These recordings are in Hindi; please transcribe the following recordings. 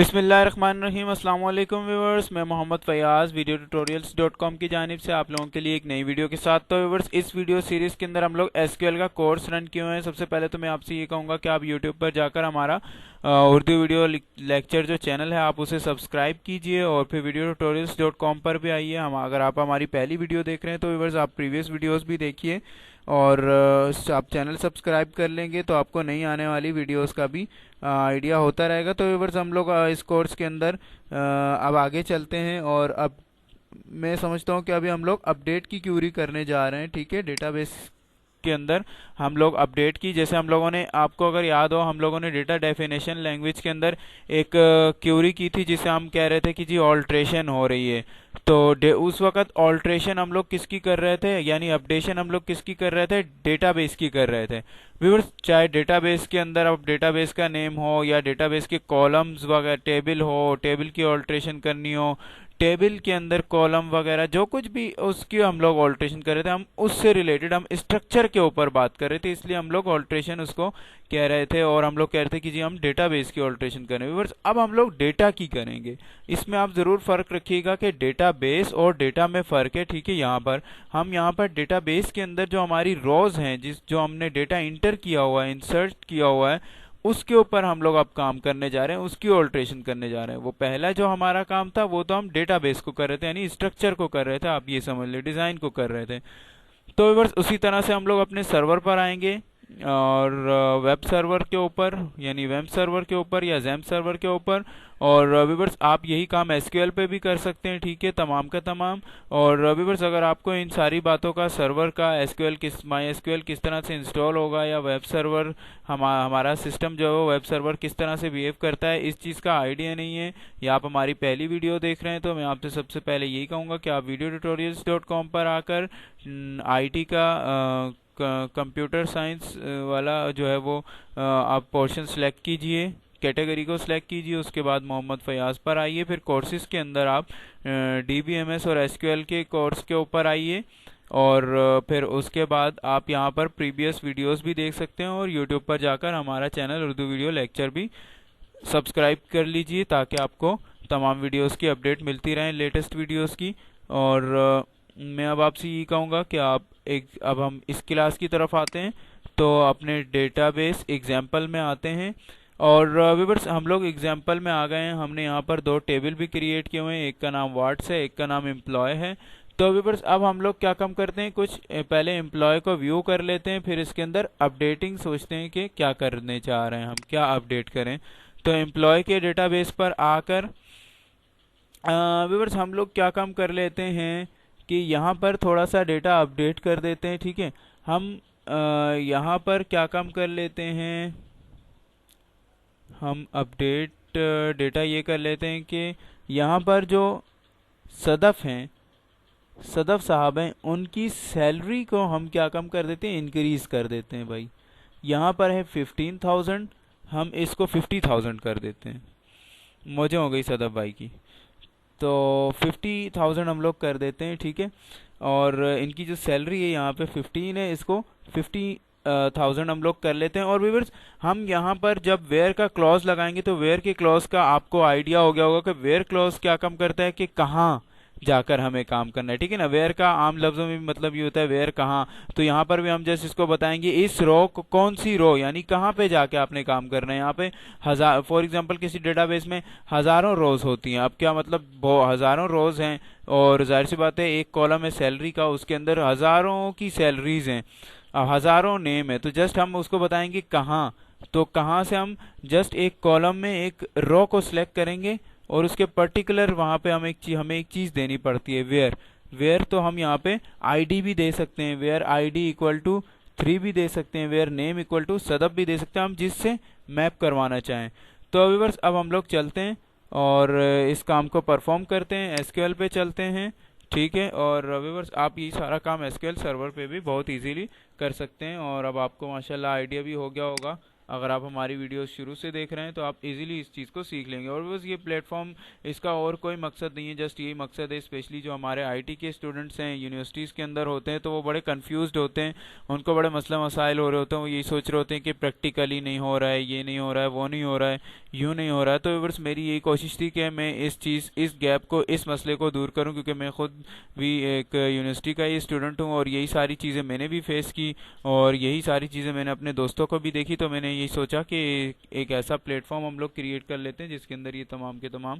बिस्मिल्लाहिर्रहमानिर्रहीम। अस्सलाम वालेकुम व्यूवर्स, मैं मोहम्मद फ़याज़ वीडियो ट्यूटोरियल्स.com की जानिब से आप लोगों के लिए एक नई वीडियो के साथ। तो व्यूवर्स, इस वीडियो सीरीज़ के अंदर हम लोग एसक्यूएल का कोर्स रन किए हुए हैं। सबसे पहले तो मैं आपसे ये कहूँगा कि आप यूट्यूब पर जाकर हमारा उर्दू वीडियो लेक्चर जो चैनल है आप उसे सब्सक्राइब कीजिए और फिर वीडियो ट्यूटोरियल्स.com पर भी आइए। हम अगर आप हमारी पहली वीडियो देख रहे हैं तो व्यूवर्स आप प्रीवियस वीडियोज़ भी देखिए और आप चैनल सब्सक्राइब कर लेंगे तो आपको नई आने वाली वीडियोस का भी आइडिया होता रहेगा। तो व्यूअर्स, हम लोग इस कोर्स के अंदर अब आगे चलते हैं और अब मैं समझता हूँ कि अभी हम लोग अपडेट की क्यूरी करने जा रहे हैं। ठीक है, डेटाबेस के अंदर हम लोग अपडेट की, जैसे हम लोगों ने, आपको अगर याद हो, हम लोगों ने डेटा डेफिनेशन लैंग्वेज के अंदर एक क्यूरी की थी जिसे हम कह रहे थे कि जी ऑल्ट्रेशन हो रही है। तो उस वक्त ऑल्ट्रेशन हम लोग किसकी कर रहे थे, यानी अपडेशन हम लोग किसकी कर रहे थे, डेटाबेस की कर रहे थे। व्यूअर्स, चाहे डेटाबेस के अंदर अब डेटाबेस का नेम हो या डेटाबेस के कॉलम्स वगैरह, टेबल हो, टेबल की ऑल्ट्रेशन करनी हो, टेबल के अंदर कॉलम वगैरह जो कुछ भी उसकी हम लोग ऑल्ट्रेशन कर रहे थे, हम उससे रिलेटेड हम स्ट्रक्चर के ऊपर बात कर रहे थे, इसलिए हम लोग ऑल्ट्रेशन उसको कह रहे थे और हम लोग कह रहे थे कि जी हम डेटाबेस की ऑल्ट्रेशन करें। व्यूअर्स, अब हम लोग डेटा की करेंगे। इसमें आप ज़रूर फ़र्क रखिएगा कि डेटाबेस और डेटा में फ़र्क है। ठीक है, यहाँ पर डेटाबेस के अंदर जो हमारी रोज़ हैं, जो हमने डेटा इंटर किया हुआ है, इंसर्ट किया हुआ है, उसके ऊपर हम लोग अब काम करने जा रहे हैं, उसकी ऑल्ट्रेशन करने जा रहे हैं। वो पहला जो हमारा काम था वो तो हम डेटाबेस को कर रहे थे, यानी स्ट्रक्चर को कर रहे थे, आप ये समझ ले, डिज़ाइन को कर रहे थे। तो व्यूअर्स, उसी तरह से हम लोग अपने सर्वर पर आएंगे और वेब सर्वर के ऊपर, यानी वेब सर्वर के ऊपर या जैम्प सर्वर के ऊपर। और व्यूअर्स, आप यही काम एसक्यूएल पे भी कर सकते हैं। ठीक है, तमाम का तमाम। और व्यूअर्स, अगर आपको इन सारी बातों का, सर्वर का एसक्यूएल माई एसक्यूएल किस तरह से इंस्टॉल होगा या वेब सर्वर हमारा सिस्टम जो है वेब सर्वर किस तरह से बिहेव करता है, इस चीज़ का आइडिया नहीं है या आप हमारी पहली वीडियो देख रहे हैं, तो मैं आपसे सबसे पहले यही कहूँगा कि आप वीडियो ट्यूटोरियल्स.com पर आकर आईटी का कंप्यूटर साइंस वाला जो है वो आप पोर्शन सेलेक्ट कीजिए, कैटेगरी को सिलेक्ट कीजिए, उसके बाद मोहम्मद फ़याज़ पर आइए, फिर कोर्सेज़ के अंदर आप डीबीएमएस और एसक्यूएल के कोर्स के ऊपर आइए और फिर उसके बाद आप यहाँ पर प्रीवियस वीडियोस भी देख सकते हैं और यूट्यूब पर जाकर हमारा चैनल उर्दू वीडियो लेक्चर भी सब्सक्राइब कर लीजिए ताकि आपको तमाम वीडियोस की अपडेट मिलती रहें, लेटेस्ट वीडियोस की। और मैं अब आपसे ये कहूँगा कि अब हम इस क्लास की तरफ आते हैं, तो अपने डेटाबेस एग्जाम्पल में आते हैं। और व्यूअर्स, हम लोग एग्जाम्पल में आ गए हैं। हमने यहाँ पर दो टेबल भी क्रिएट किए हुए हैं, एक का नाम वाट्स है, एक का नाम एम्प्लॉय है। तो व्यूअर्स, अब हम लोग क्या काम करते हैं, कुछ पहले एम्प्लॉय को व्यू कर लेते हैं, फिर इसके अंदर अपडेटिंग सोचते हैं कि क्या करने चाह रहे हैं, हम क्या अपडेट करें। तो एम्प्लॉय के डेटाबेस पर आकर व्यूअर्स, हम लोग क्या काम कर लेते हैं कि यहाँ पर थोड़ा सा डेटा अपडेट कर देते हैं। ठीक है, हम यहाँ पर क्या काम कर लेते हैं, हम अपडेट डेटा ये कर लेते हैं कि यहाँ पर जो सदफ हैं, सदफ साहब हैं, उनकी सैलरी को हम क्या कम कर देते हैं, इंक्रीज़ कर देते हैं। भाई, यहाँ पर है 15,000, हम इसको 50,000 कर देते हैं। मौजें हो गई सदफ भाई की, तो 50,000 हम लोग कर देते हैं। ठीक है, और इनकी जो सैलरी है यहाँ पे 15 है, इसको 50,000 हम लोग कर लेते हैं। और व्यूअर्स, हम यहाँ पर जब वेयर का क्लॉज लगाएंगे तो वेयर के क्लॉज का आपको आइडिया हो गया होगा कि वेयर क्लॉज क्या काम करता है कि कहाँ जाकर हमें काम करना है। ठीक है ना, वेयर का आम लफ्ज़ों में भी मतलब ये होता है वेयर कहाँ। तो यहाँ पर भी हम जस्ट इसको बताएंगे इस रो को, कौन सी रो, यानी कहाँ पे जाके आपने काम करना है। यहाँ पे हज़ार, फॉर एग्जांपल किसी डेटाबेस में हज़ारों रोज़ होती हैं। अब क्या मतलब, हज़ारों रोज़ हैं और जाहिर सी बात है एक कॉलम है सैलरी का, उसके अंदर हज़ारों की सैलरीज हैं, हज़ारों नेम है। तो जस्ट हम उसको बताएंगे कहाँ, तो कहाँ से हम जस्ट एक कॉलम में एक रो को सिलेक्ट करेंगे और उसके पर्टिकुलर वहाँ पे हमें एक चीज़ देनी पड़ती है, वेयर। तो हम यहाँ पे आईडी भी दे सकते हैं, वेयर आईडी इक्वल टू 3 भी दे सकते हैं, where name equal to Sadaf भी दे सकते हैं, हम जिससे मैप करवाना चाहें। तो व्यूअर्स, अब हम लोग चलते हैं और इस काम को परफॉर्म करते हैं, एसक्यूएल पे चलते हैं। ठीक है, और व्यूअर्स, आप ये सारा काम एसक्यूएल सर्वर पे भी बहुत इजीली कर सकते हैं और अब आपको माशाल्लाह आइडिया भी हो गया होगा अगर आप हमारी वीडियो शुरू से देख रहे हैं तो आप इजीली इस चीज़ को सीख लेंगे। और बस ये प्लेटफॉर्म, इसका और कोई मकसद नहीं है, जस्ट यही मकसद है। स्पेशली जो हमारे आईटी के स्टूडेंट्स हैं, यूनिवर्सिटीज़ के अंदर होते हैं, तो वो बड़े कंफ्यूज्ड होते हैं, उनको बड़े मसला मसाइल हो रहे होते हैं, वो यही सोच रहे होते हैं कि प्रैक्टिकली नहीं हो रहा है, ये नहीं हो रहा है, वो नहीं हो रहा है, यूँ नहीं हो रहा है। तो बस मेरी यही कोशिश थी कि मैं इस गैप को, इस मसले को दूर करूँ, क्योंकि मैं खुद भी एक यूनिवर्सिटी का ही स्टूडेंट हूँ और यही सारी चीज़ें मैंने भी फेस की और यही सारी चीज़ें मैंने अपने दोस्तों को भी देखी। तो मैंने यही सोचा कि एक ऐसा प्लेटफॉर्म हम लोग क्रिएट कर लेते हैं जिसके अंदर ये तमाम के तमाम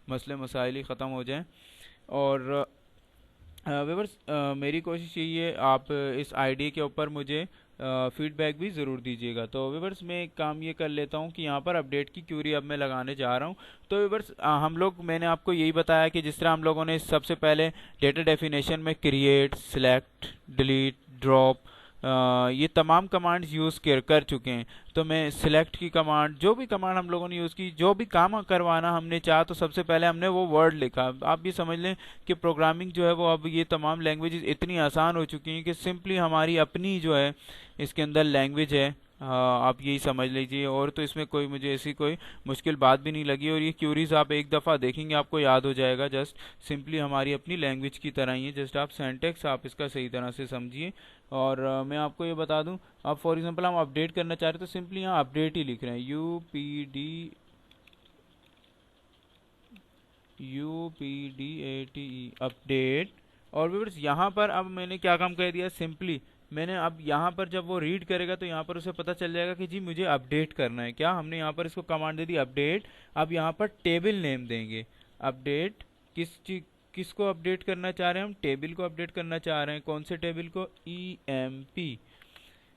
मसले मसाइल ही ख़त्म हो जाएं। और व्यूअर्स, मेरी कोशिश यही है, आप इस आइडिया के ऊपर मुझे फीडबैक भी ज़रूर दीजिएगा। तो व्यूअर्स, मैं एक काम ये कर लेता हूँ कि यहाँ पर अपडेट की क्यूरी अब मैं लगाने जा रहा हूँ। तो व्यूअर्स, मैंने आपको यही बताया कि जिस तरह हम लोगों ने सबसे पहले डेटा डेफिनेशन में क्रिएट, सिलेक्ट, डिलीट, ड्रॉप, ये तमाम कमांड्स यूज़ कर चुके हैं। तो मैं सिलेक्ट की कमांड, जो भी कमांड हम लोगों ने यूज़ की, जो भी काम करवाना हमने चाहा, तो सबसे पहले हमने वो वर्ड लिखा। आप ये समझ लें कि प्रोग्रामिंग जो है वो अब ये तमाम लैंग्वेजेस इतनी आसान हो चुकी हैं कि सिंपली हमारी अपनी जो है इसके अंदर लैंग्वेज है। आप यही समझ लीजिए, और तो इसमें कोई मुझे ऐसी कोई मुश्किल बात भी नहीं लगी। और ये क्यूरीज आप एक दफ़ा देखेंगे आपको याद हो जाएगा, जस्ट सिंपली हमारी अपनी लैंग्वेज की तरह ही है। जस्ट आप सेंटेक्स आप इसका सही तरह से समझिए। और मैं आपको ये बता दूं, अब फॉर एग्जांपल हम अपडेट करना चाह रहे हैं तो सिंपली यहाँ अपडेट ही लिख रहे हैं, UPDATE, अपडेट। और व्यूअर्स, यहाँ पर अब मैंने क्या काम कर दिया, सिंपली मैंने अब यहाँ पर जब वो रीड करेगा तो यहाँ पर उसे पता चल जाएगा कि जी मुझे अपडेट करना है। क्या हमने यहाँ पर इसको कमांड दे दी अपडेट। अब यहाँ पर टेबल नेम देंगे, अपडेट किसको अपडेट करना चाह रहे हैं हम, टेबल को अपडेट करना चाह रहे हैं। कौन से टेबल को, EMP।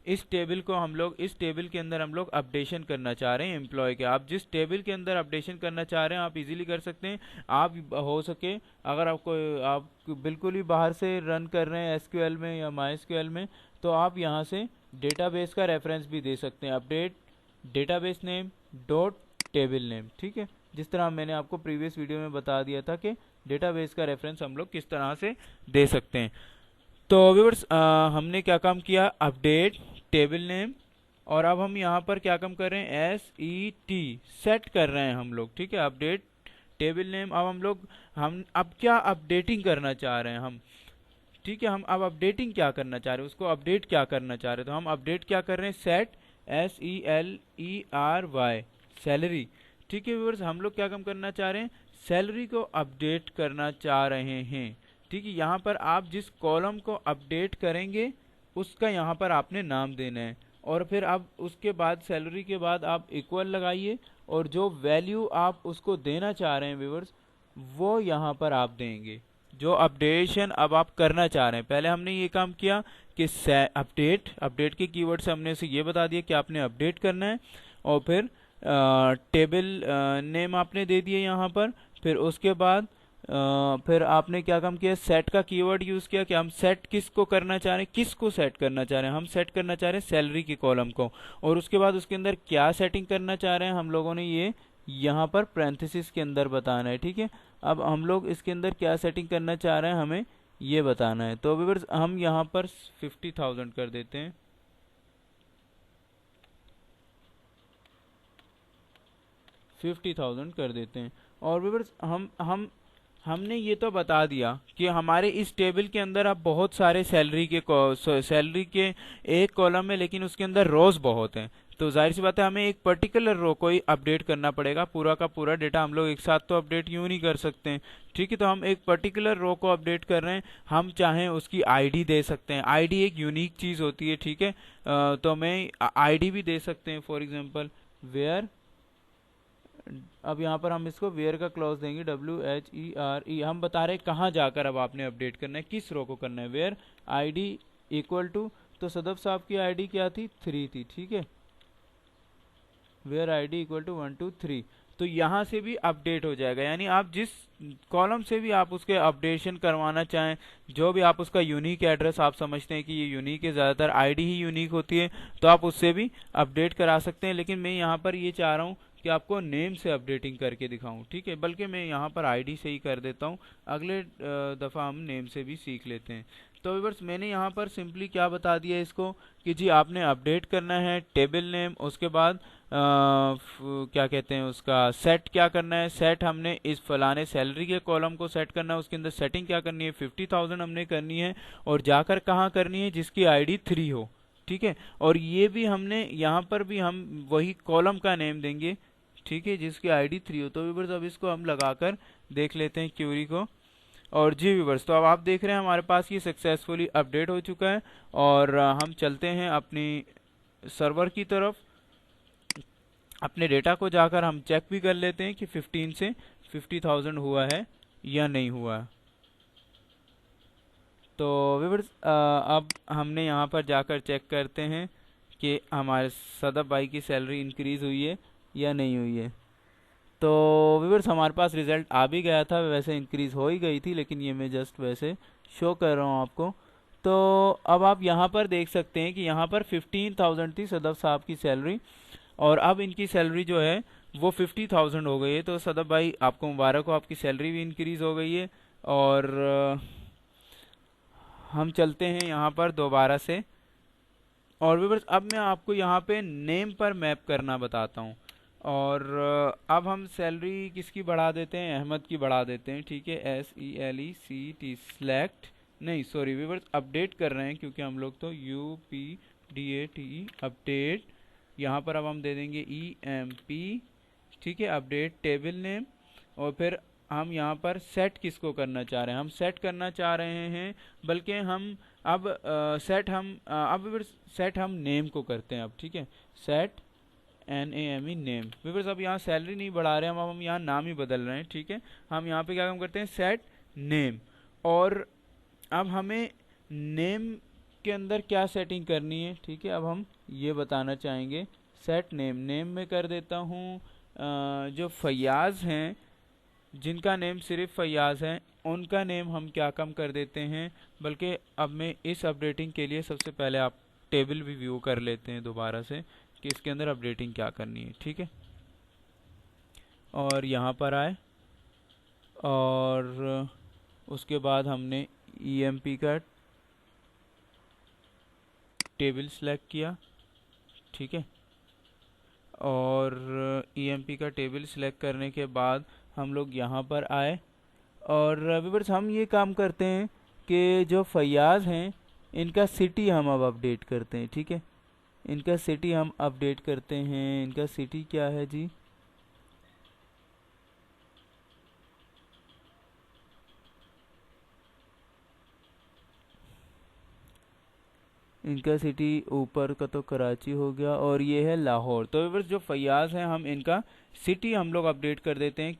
इस टेबल को हम लोग, इस टेबल के अंदर हम लोग अपडेशन करना चाह रहे हैं एम्प्लॉय के। आप जिस टेबल के अंदर अपडेशन करना चाह रहे हैं आप इजीली कर सकते हैं। आप हो सके, अगर आप बिल्कुल ही बाहर से रन कर रहे हैं SQL में या MySQL में, तो आप यहाँ से डेटाबेस का रेफरेंस भी दे सकते हैं, update database name dot table name. ठीक है, जिस तरह मैंने आपको प्रीवियस वीडियो में बता दिया था कि डेटाबेस का रेफरेंस हम लोग किस तरह से दे सकते हैं। तो व्यूअर्स, हमने क्या काम किया, अपडेट टेबल नेम। और अब हम यहाँ पर क्या काम कर रहे हैं, सेट कर रहे हैं हम लोग। ठीक है, अपडेट टेबल नेम। अब हम अब क्या अपडेटिंग करना चाह रहे हैं हम। ठीक है, हम अब अपडेटिंग क्या करना चाह रहे हैं, उसको अपडेट क्या करना चाह रहे हैं। तो हम अपडेट क्या कर रहे हैं, सेट SELERY, सैलरी। ठीक है व्यूअर्स, हम लोग क्या काम करना चाह रहे हैं, सैलरी को अपडेट करना चाह रहे हैं। ठीक है, यहाँ पर आप जिस कॉलम को अपडेट करेंगे उसका यहाँ पर आपने नाम देना है। और फिर अब उसके बाद सैलरी के बाद आप इक्वल लगाइए और जो वैल्यू आप उसको देना चाह रहे हैं व्यूअर्स, वो यहाँ पर आप देंगे जो अपडेशन अब आप करना चाह रहे हैं। पहले हमने ये काम किया कि अपडेट के कीवर्ड से हमने उसे ये बता दिया कि आपने अपडेट करना है। और फिर टेबल नेम आपने दे दिए यहाँ पर। फिर उसके बाद फिर आपने क्या काम किया, सेट का कीवर्ड यूज किया कि हम सेट किसको करना चाह रहे हैं, किसको सेट करना चाह रहे हैं, हम सेट करना चाह रहे हैं सैलरी के कॉलम को। और उसके बाद उसके अंदर क्या सेटिंग करना चाह रहे हैं हम लोगों ने ये यहाँ पर पैरेंथेसिस के अंदर बताना है। ठीक है, अब हम लोग इसके अंदर क्या सेटिंग करना चाह रहे हैं हमें ये बताना है। तो व्यूअर्स, हम यहाँ पर 50,000 कर देते हैं। 50,000 कर देते हैं। और व्यूअर्स, हमने ये तो बता दिया कि हमारे इस टेबल के अंदर अब बहुत सारे सैलरी के एक कॉलम है, लेकिन उसके अंदर रोज बहुत हैं। तो जाहिर सी बात है हमें एक पर्टिकुलर रो को ही अपडेट करना पड़ेगा। पूरा का पूरा डेटा हम लोग एक साथ तो अपडेट यूं नहीं कर सकते हैं। ठीक है, तो हम एक पर्टिकुलर रो को अपडेट कर रहे हैं। हम चाहें उसकी आईडी दे सकते हैं, आईडी एक यूनिक चीज़ होती है। ठीक है, तो हमें आईडी भी दे सकते हैं। फॉर एग्जांपल वेयर, अब यहाँ पर हम इसको वेयर का क्लॉज देंगे, WHERE। हम बता रहे हैं कहाँ जाकर अब आपने अपडेट करना है, किस रो को करना है। वेयर ID इक्वल टू, तो सदफ साहब की आईडी क्या थी, 3 थी। ठीक है, वेयर ID इक्वल टू 1 2 3। तो यहाँ से भी अपडेट हो जाएगा, यानी आप जिस कॉलम से भी आप उसके अपडेशन करवाना चाहें, जो भी आप उसका यूनिक एड्रेस आप समझते हैं कि ये यूनिक है, ज़्यादातर आईडी ही यूनिक होती है, तो आप उससे भी अपडेट करा सकते हैं। लेकिन मैं यहाँ पर ये चाह रहा हूँ कि आपको नेम से अपडेटिंग करके दिखाऊं, ठीक है। बल्कि मैं यहाँ पर आईडी से ही कर देता हूँ, अगले दफ़ा हम नेम से भी सीख लेते हैं। तो व्यूअर्स मैंने यहाँ पर सिंपली क्या बता दिया इसको कि जी आपने अपडेट करना है टेबल नेम, उसके बाद क्या कहते हैं उसका सेट क्या करना है। सेट हमने इस फलाने सैलरी के कॉलम को सेट करना है, उसके अंदर सेटिंग क्या करनी है 50,000 हमने करनी है, और जाकर कहाँ करनी है जिसकी आईडी 3 हो, ठीक है। और ये भी हमने यहाँ पर भी हम वही कॉलम का नेम देंगे, ठीक है, जिसकी आईडी 3 हो। तो व्यूअर्स अब इसको हम लगाकर देख लेते हैं क्यूरी को। और जी व्यूअर्स, तो अब आप देख रहे हैं हमारे पास ये सक्सेसफुली अपडेट हो चुका है। और हम चलते हैं अपनी सर्वर की तरफ, अपने डेटा को जाकर हम चेक भी कर लेते हैं कि 15 से 50,000 हुआ है या नहीं हुआ। तो व्यूअर्स अब हमने यहाँ पर जाकर चेक करते हैं कि हमारे सदब भाई की सैलरी इंक्रीज़ हुई है या नहीं हुई है। तो व्यूअर्स हमारे पास रिज़ल्ट आ भी गया था, वैसे इंक्रीज़ हो ही गई थी, लेकिन ये मैं जस्ट वैसे शो कर रहा हूँ आपको। तो अब आप यहाँ पर देख सकते हैं कि यहाँ पर 15,000 थी सदब साहब की सैलरी, और अब इनकी सैलरी जो है वो 50,000 हो गई है। तो सदब भाई आपको मुबारक हो, आपकी सैलरी भी इंक्रीज़ हो गई है। और हम चलते हैं यहाँ पर दोबारा से, और व्यूअर्स अब मैं आपको यहाँ पे नेम पर मैप करना बताता हूँ। और अब हम सैलरी किसकी बढ़ा देते हैं, अहमद की बढ़ा देते हैं, ठीक है। SELECT सेलेक्ट नहीं, सॉरी व्यूअर्स, अपडेट कर रहे हैं क्योंकि हम लोग तो UPDATE अपडेट, यहाँ पर अब हम दे देंगे EMP, ठीक है, अपडेट टेबल नेम। और फिर हम यहाँ पर सेट किसको करना चाह रहे हैं, हम सेट करना चाह रहे हैं, बल्कि हम अब सेट हम नेम को करते हैं अब, ठीक है। Set NAME name. व्यूअर्स अब यहाँ सैलरी नहीं बढ़ा रहे हम यहाँ नाम ही बदल रहे हैं, ठीक है। हम यहाँ पे क्या काम करते हैं, सेट नेम। और अब हमें नेम के अंदर क्या सेटिंग करनी है, ठीक है, अब हम ये बताना चाहेंगे। सेट नेम, नेम में कर देता हूँ जो फैयाज़ हैं, जिनका नेम सिर्फ फैयाज़ है, उनका नेम हम क्या कम कर देते हैं। बल्कि अब मैं इस अपडेटिंग के लिए सबसे पहले आप टेबल भी व्यू कर लेते हैं दोबारा से कि इसके अंदर अपडेटिंग क्या करनी है, ठीक है। और यहाँ पर आए, और उसके बाद हमने EMP का टेबल सेलेक्ट किया, ठीक है। और EMP का टेबल सेलेक्ट करने के बाद हम लोग यहाँ पर आए, और व्यूअर्स हम ये काम करते हैं कि जो फैयाज़ हैं इनका सिटी हम अब अपडेट करते हैं, ठीक है। इनका सिटी हम अपडेट करते हैं। इनका सिटी क्या है जी, इनका सिटी ऊपर का तो कराची हो गया, और ये है लाहौर। तो व्यूअर्स जो फैयाज़ हैं हम इनका सिटी हम लोग अपडेट कर देते हैं,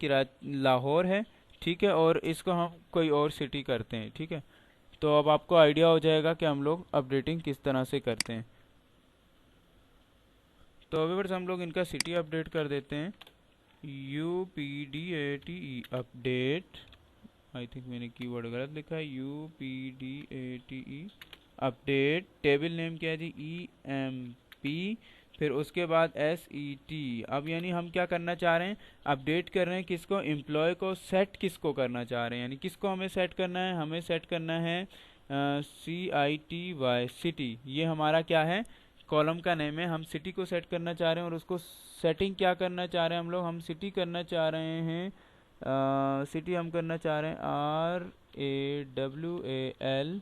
लाहौर है, ठीक है। और इसको हम कोई और सिटी करते हैं, ठीक है। तो अब आपको आइडिया हो जाएगा कि हम लोग अपडेटिंग किस तरह से करते हैं। तो व्यूअर्स हम लोग इनका सिटी अपडेट कर देते हैं, UPDATE अपडेट, आई थिंक मैंने कीवर्ड गलत लिखा है, UPDATE अपडेट। टेबल नेम क्या है जी, EMP, फिर उसके बाद SET। अब यानी हम क्या करना चाह रहे हैं, अपडेट कर रहे हैं किसको, एम्प्लॉय को। सेट किसको करना चाह रहे हैं, यानी किसको हमें सेट करना है, हमें सेट करना है CITY सिटी। ये हमारा क्या है, कॉलम का नेम है। हम सिटी को सेट करना चाह रहे हैं, और उसको सेटिंग क्या करना चाह रहे हैं हम लोग, हम सिटी करना चाह रहे हैं, सिटी हम करना चाह रहे हैं RAWALPINDI,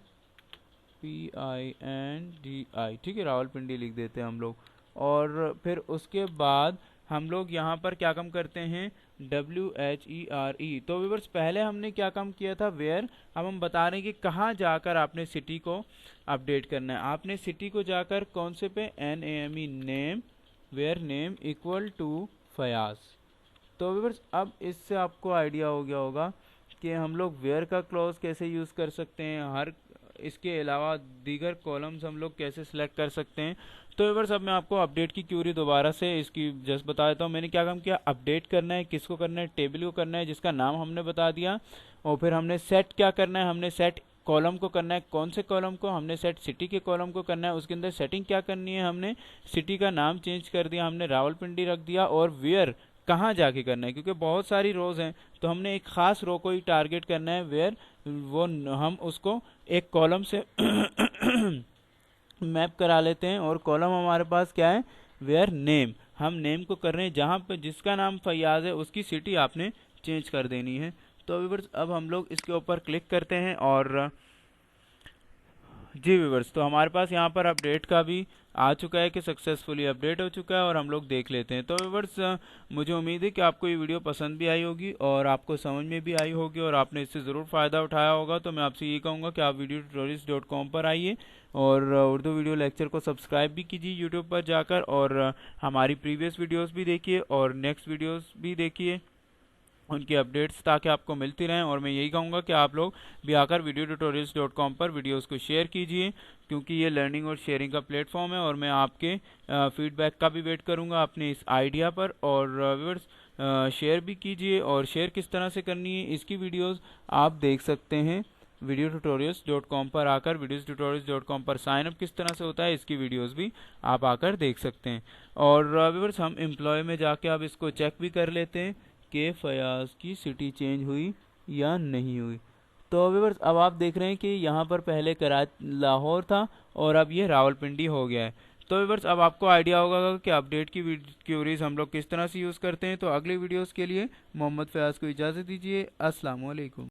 ठीक है, रावलपिंडी लिख देते हैं हम लोग। और फिर उसके बाद हम लोग यहाँ पर क्या काम करते हैं, WHERE। तो व्यूअर्स पहले हमने क्या काम किया था, वेयर। अब हम बता रहे हैं कि कहाँ जाकर आपने सिटी को अपडेट करना है। आपने सिटी को जाकर कौन से पे, NAME name, where name equal to Fayaz. तो व्यूअर्स अब इससे आपको आइडिया हो गया होगा कि हम लोग वेयर का क्लॉज कैसे यूज़ कर सकते हैं, हर इसके अलावा दीगर कॉलम्स हम लोग कैसे सिलेक्ट कर सकते हैं। तो व्यूअर्स अब मैं आपको अपडेट की क्यूरी दोबारा से इसकी जस्ट बता देता हूँ। मैंने क्या काम किया, अपडेट करना है, किसको करना है, टेबल को करना है जिसका नाम हमने बता दिया। और फिर हमने सेट क्या करना है, हमने सेट कॉलम को करना है। कौन से कॉलम को, हमने सेट सिटी के कॉलम को करना है। उसके अंदर सेटिंग क्या करनी है, हमने सिटी का नाम चेंज कर दिया, हमने रावलपिंडी रख दिया। और वेयर कहाँ जाके करना है, क्योंकि बहुत सारी रोज हैं तो हमने एक खास रो को ही टारगेट करना है, वेयर वो हम उसको एक कॉलम से मैप करा लेते हैं। और कॉलम हमारे पास क्या है, वेयर नेम, हम नेम को कर रहे हैं, जहाँ पे जिसका नाम फैयाज है उसकी सिटी आपने चेंज कर देनी है। तो व्यूअर्स अब हम लोग इसके ऊपर क्लिक करते हैं और जी व्यूअर्स, तो हमारे पास यहाँ पर अपडेट का भी आ चुका है कि सक्सेसफुली अपडेट हो चुका है, और हम लोग देख लेते हैं। तो व्यूअर्स मुझे उम्मीद है कि आपको ये वीडियो पसंद भी आई होगी और आपको समझ में भी आई होगी और आपने इससे ज़रूर फ़ायदा उठाया होगा। तो मैं आपसे ये कहूँगा कि आप videotutorials.com पर आइए और उर्दू वीडियो लेक्चर को सब्सक्राइब भी कीजिए यूट्यूब पर जाकर, और हमारी प्रीवियस वीडियोज़ भी देखिए और नेक्स्ट वीडियोज़ भी देखिए, उनकी अपडेट्स ताकि आपको मिलती रहें। और मैं यही कहूँगा कि आप लोग भी आकर videotutorials.com पर वीडियोस को शेयर कीजिए, क्योंकि ये लर्निंग और शेयरिंग का प्लेटफॉर्म है, और मैं आपके फीडबैक का भी वेट करूँगा अपने इस आइडिया पर। और व्यूअर्स शेयर भी कीजिए, और शेयर किस तरह से करनी है इसकी वीडियोस आप देख सकते हैं videotutorials.com पर आकर। videotutorials.com पर साइन अप किस तरह से होता है इसकी वीडियोस भी आप आकर देख सकते हैं। और व्यूअर्स हम एम्प्लॉय में जाके अब इसको चेक भी कर लेते हैं कि फयाज की सिटी चेंज हुई या नहीं हुई। तो व्यूअर्स अब आप देख रहे हैं कि यहाँ पर पहले लाहौर था और अब ये रावलपिंडी हो गया है। तो व्यूअर्स अब आपको आइडिया होगा कि अपडेट की क्यूरीज हम लोग किस तरह से यूज़ करते हैं। तो अगले वीडियोस के लिए मोहम्मद फयाज को इजाज़त दीजिए। अस्सलाम वालेकुम।